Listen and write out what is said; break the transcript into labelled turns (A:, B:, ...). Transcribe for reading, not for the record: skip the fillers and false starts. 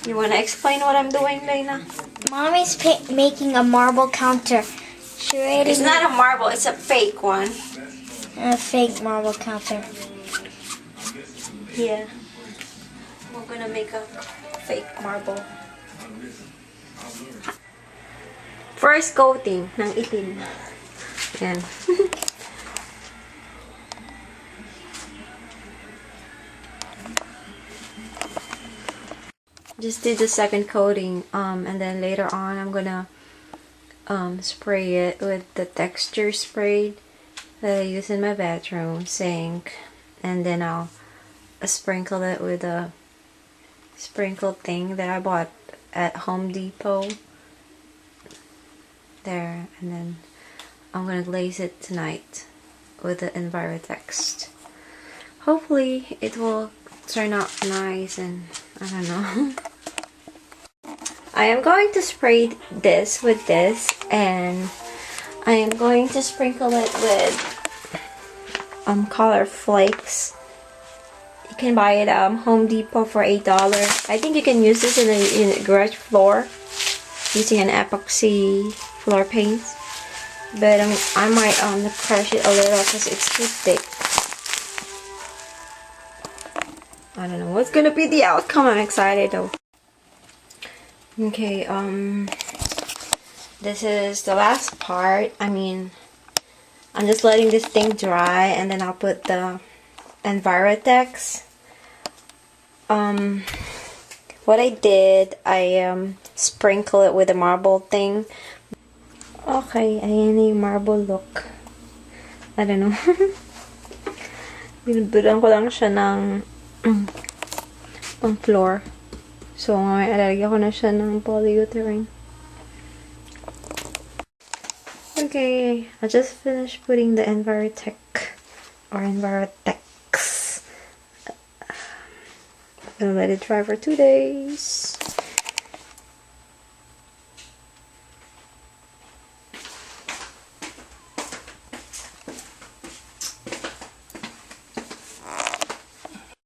A: You want to explain what I'm doing, Lena?
B: Mommy's making a marble counter. She already
A: It's not a marble, it's a fake one.
B: A fake marble counter.
A: Yeah. We're gonna make a fake marble. First coating ng itim. Yan. Just did the second coating, and then later on I'm gonna spray it with the texture spray that I use in my bathroom sink, and then I'll sprinkle it with a sprinkle thing that I bought at Home Depot. There, and then I'm gonna glaze it tonight with the Envirotext. Hopefully it will turn out nice, and I don't know. I am going to spray this with this, and I am going to sprinkle it with color flakes. You can buy it at Home Depot for $8. I think you can use this in a garage floor using an epoxy floor paint, but I might crush it a little because it's too thick. I don't know what's gonna be the outcome. I'm excited though. Okay, this is the last part. I mean, I'm just letting this thing dry, and then I'll put the Envirotext. What I did, I sprinkle it with a marble thing. Okay, ayan yung marble look. I don't know. Binubudan ko lang siya ng pang floor. So, may alalagyan ko na siya ng polyurethane. Okay, I just finished putting the Envirotext or Envirotext. I'm gonna let it dry for 2 days.